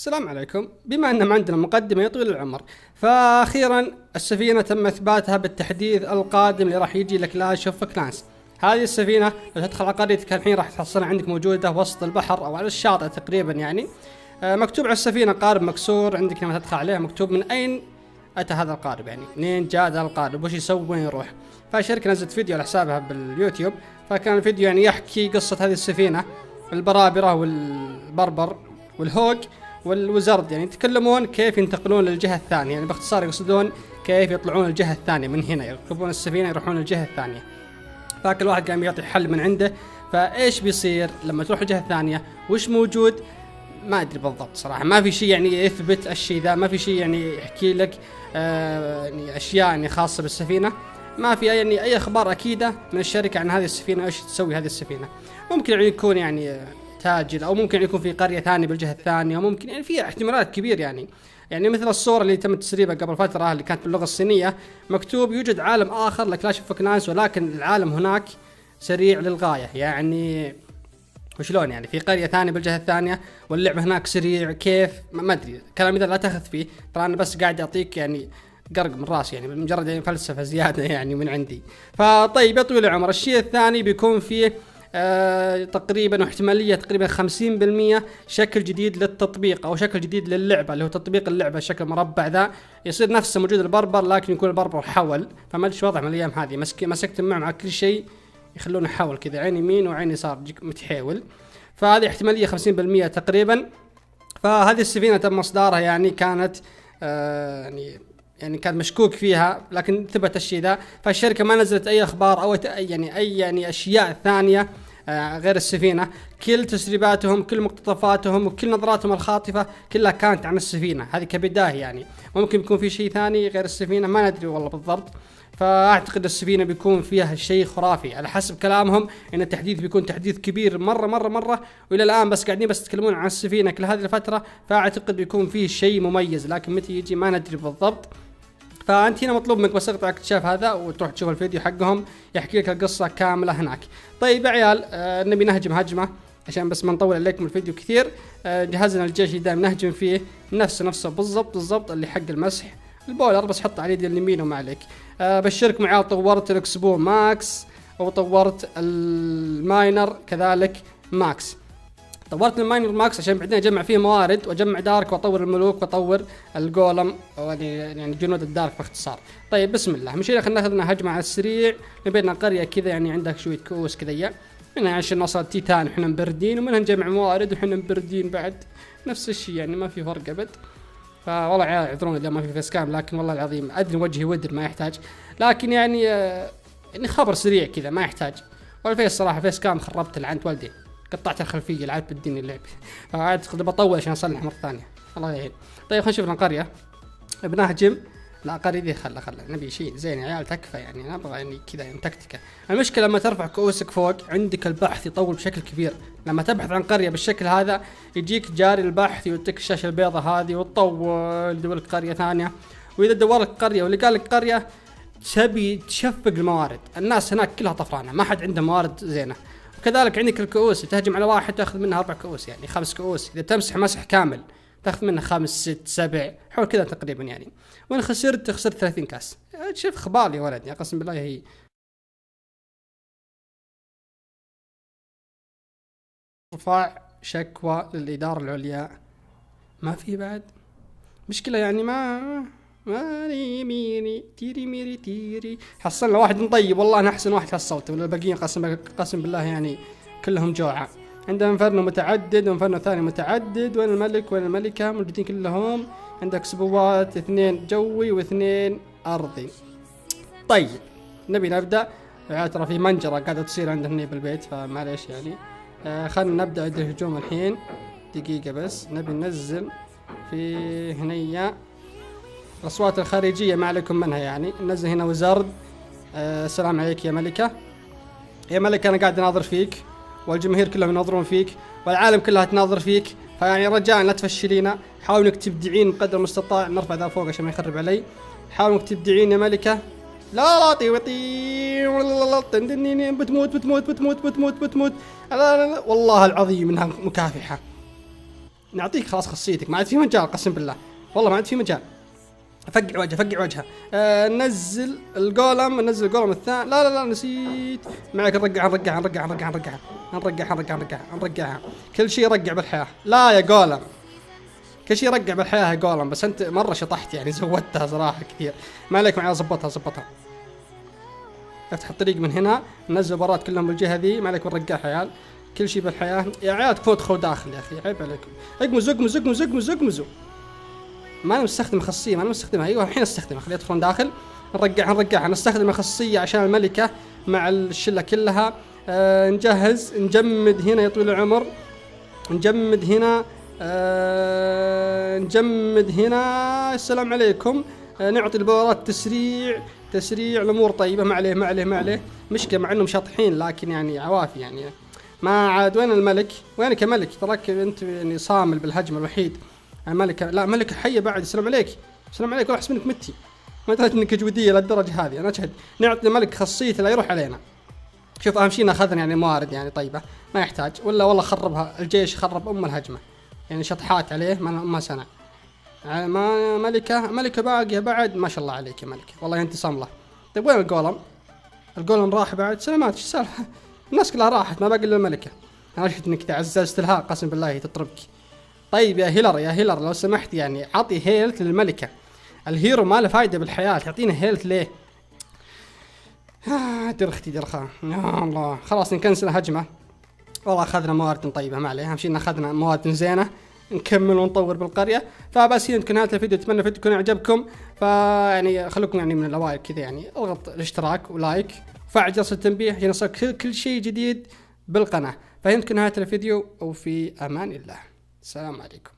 السلام عليكم. بما أن ما عندنا مقدمة يطول العمر، فأخيرا السفينة تم إثباتها بالتحديث القادم اللي راح يجي لكلاش اوف كلانس. هذه السفينة لو تدخل على قريتك الحين راح تحصلها عندك موجودة وسط البحر أو على الشاطئ تقريبا يعني. مكتوب على السفينة قارب مكسور، عندك لما تدخل عليها مكتوب من أين أتى هذا القارب، يعني منين جاء هذا القارب وش يسوي وين يروح. فالشركة نزلت فيديو على حسابها باليوتيوب، فكان الفيديو يعني يحكي قصة هذه السفينة، البرابرة والبربر والهوج والوزرد يعني يتكلمون كيف ينتقلون للجهة الثانية، يعني باختصار يقصدون كيف يطلعون الجهة الثانية من هنا، يركبون السفينة يروحون الجهة الثانية. فكل واحد قام يعطي حل من عنده، فايش بيصير لما تروح الجهة الثانية وش موجود ما ادري بالضبط صراحة. ما في شيء يعني يثبت الشيء ذا، ما في شيء يعني يحكي لك يعني اشياء يعني خاصة بالسفينة، ما في يعني اي اخبار اكيدة من الشركة عن هذه السفينة ايش تسوي هذه السفينة. ممكن يعني يكون يعني تاجر، او ممكن يكون في قرية ثانية بالجهة الثانية، وممكن يعني في احتمالات كبير يعني مثل الصورة اللي تم تسريبها قبل فترة اللي كانت باللغة الصينية، مكتوب يوجد عالم آخر لكلاش اوف كلانس ولكن العالم هناك سريع للغاية. يعني وشلون يعني في قرية ثانية بالجهة الثانية واللعبة هناك سريع كيف؟ ما أدري، كلام إذا لا تأخذ فيه، ترى أنا بس قاعد أعطيك يعني قرق من راسي، يعني مجرد يعني فلسفة زيادة يعني من عندي. فطيب يا طويل العمر، الشيء الثاني بيكون فيه تقريبا واحتمالية تقريبا 50% شكل جديد للتطبيق او شكل جديد للعبة، اللي هو تطبيق اللعبة شكل مربع ذا يصير نفسه موجود البربر، لكن يكون البربر حول. فما ادري شو وضع من الايام هذه، مسكت معهم على كل شيء يخلونه حول كذا، عين يمين وعين يسار متحول. فهذه احتمالية 50% تقريبا. فهذه السفينة تم اصدارها يعني كانت يعني كان مشكوك فيها، لكن ثبت الشيء ذا. فالشركة ما نزلت أي أخبار أو أي أشياء ثانية غير السفينة. كل تسريباتهم، كل مقتطفاتهم وكل نظراتهم الخاطفة كلها كانت عن السفينة هذه كبداية. يعني ممكن يكون في شيء ثاني غير السفينة، ما ندري والله بالضبط. فأعتقد السفينة بيكون فيها شيء خرافي على حسب كلامهم، إن التحديث بيكون تحديث كبير مرة، وإلى الآن بس قاعدين يتكلمون عن السفينة كل هذه الفترة. فأعتقد بيكون فيه شيء مميز، لكن متى يجي ما ندري بالضبط. فأنت هنا مطلوب منك بس تقطع الاكتشاف هذا وتروح تشوف الفيديو حقهم يحكي لك القصة كاملة هناك. طيب يا عيال، نبي نهجم هجمة عشان بس ما نطول عليكم الفيديو كثير. جهزنا الجيش اللي دائما نهجم فيه نفسه بالضبط اللي حق المسح البولر، بس حط على يدي اليمين وما عليك. بشركم عيال، طورت الاكسبور ماكس وطورت الماينر كذلك ماكس. طورت الماينر ماكس عشان بعدين اجمع فيه موارد واجمع دارك واطور الملوك واطور الجولم يعني جنود الدارك باختصار. طيب بسم الله، مشينا خلينا ناخذنا هجمه على السريع. نبينا قريه كذا يعني عندك شويه كؤوس كذا، منها عشان نوصل تيتان وحنا مبردين، ومنها نجمع موارد وحنا مبردين بعد، نفس الشيء يعني ما في فرق ابد. فوالله عيال اعذروني اذا ما في فيس كام، لكن والله العظيم ادري وجهي ودر ما يحتاج، لكن يعني خبر سريع كذا ما يحتاج. والفيس صراحه فيس كام خربت لعنت والدي، قطعت الخلفيه العاب بالدين اللعب، فعاد بطول عشان اصلح مره ثانيه الله يعين. طيب خلينا نشوف القريه بنهجم. لا قريه ذي خلا نبي شيء زين يا عيال تكفى، يعني نبغى يعني كذا يعني تكتيكه. المشكله لما ترفع كؤوسك فوق عندك البحث يطول بشكل كبير، لما تبحث عن قريه بالشكل هذا يجيك جاري البحث يوديك الشاشه البيضاء هذه وتطول تدور لك قريه ثانيه. واذا دور لك قريه ولقى لك قريه تبي تشفق الموارد، الناس هناك كلها طفرانه ما حد عنده موارد زينه. كذلك عندك الكؤوس، تهجم على واحد تاخذ منه 4 كؤوس، يعني 5 كؤوس. اذا تمسح مسح كامل تاخذ منه 5 6 7 حول كذا تقريبا يعني. وين خسرت 30 كاس. شوف خبال يا ولد، يا قسم بالله هي رفع شكوى للإدارة العليا. ما في بعد مشكلة يعني ماني ميري تيري ميري تيري. حصلنا واحد مطيب والله، انا احسن واحد حصلته، ولا الباقيين قسم بالله يعني كلهم جوعة. عندنا فرن متعدد وفرن ثاني متعدد، وين الملك وين الملكة موجودين كلهم. عندك سبوات 2 جوي و2 ارضي. طيب نبي نبدأ. ترى في منجرة قاعدة تصير عندنا بالبيت فمعليش يعني. خلنا نبدأ الهجوم الحين. دقيقة بس نبي ننزل في هنية الأصوات الخارجية ما عليكم منها، يعني ننزل هنا وزرد. السلام عليك يا ملكة. يا ملكة أنا قاعد أناظر فيك والجماهير كلهم يناظرون فيك والعالم كلها تناظر فيك، فيعني رجاء لا تفشلينا، حاولوا انك تبدعين بقدر المستطاع. نرفع ذا فوق عشان ما يخرب علي. حاولوا انك تبدعين يا ملكة. لا بتموت والله العظيم انها مكافحة. نعطيك خلاص خاصيتك، ما عاد في مجال قسم بالله، والله ما عاد في مجال. فقع وجهه فقع وجهه. نزل الجولم، نزل الجولم الثاني. لا لا لا نسيت معك. نرجعها. كل شيء يرجع بالحياة. لا يا جولم، كل شيء يرجع بالحياة يا جولم، بس انت مرة شطحت يعني، زودتها صراحة كثير. ما عليك معي، زبطها. افتح الطريق من هنا، ننزل برات كلهم بالجهة ذي، ما عليك بنرجعها يا عيال. كل شيء بالحياة يا عيال، تكفون تدخلوا داخل يا اخي، عيب عليكم. اقمزوا. ما انا مستخدم خاصيه، ما انا مستخدمها. ايوه الحين استخدمها، خليها تدخلون داخل. نرجعها. نستخدم الخاصيه عشان الملكه مع الشله كلها. نجهز، نجمد هنا يا طويل العمر، نجمد هنا. السلام عليكم. نعطي البورات تسريع الامور طيبه. ما عليه مشكله، مع انهم شاطحين لكن يعني عوافي يعني. ما عاد. وين الملك؟ وينك يا ملك؟ تراك انت يعني صامل بالهجمه الوحيد. الملكة، لا ملكة حية بعد. السلام عليك والله احسب انك متي، ما دريت انك جودية للدرجة هذه. انا اشهد. نعطي الملك خاصيته لا يروح علينا. شوف اهم شيء اخذنا يعني موارد يعني طيبة، ما يحتاج. ولا والله خربها الجيش، خرب الهجمة يعني، شطحات عليه ما سنع. ما ملكة باقية بعد. ما شاء الله عليك يا ملكة، والله انت صاملة. طيب وين الجولم راح بعد. سلامات. ايش السالفة؟ الناس كلها راحت، ما باقي الا الملكة. انا اشهد انك تعززت لها قسم بالله تطربك. طيب يا هيلر لو سمحت يعني عطي هيلت للملكة. الهيرو ما له فايدة بالحياة، تعطينا هيلت ليه؟ درخان يا الله. خلاص نكنسل هجمة. والله اخذنا موارد طيبة، ما عليه، اهم شيء ان اخذنا موارد زينة. نكمل ونطور بالقرية. فبس هي تكون نهاية الفيديو. اتمنى الفيديو يكون عجبكم، فيعني خلوكم يعني من الاوائل كذا يعني. اضغط الاشتراك ولايك، وفعل جرس التنبيه عشان يوصلك كل شيء جديد بالقناة. فهي تكون نهاية الفيديو، وفي امان الله. السلام عليكم.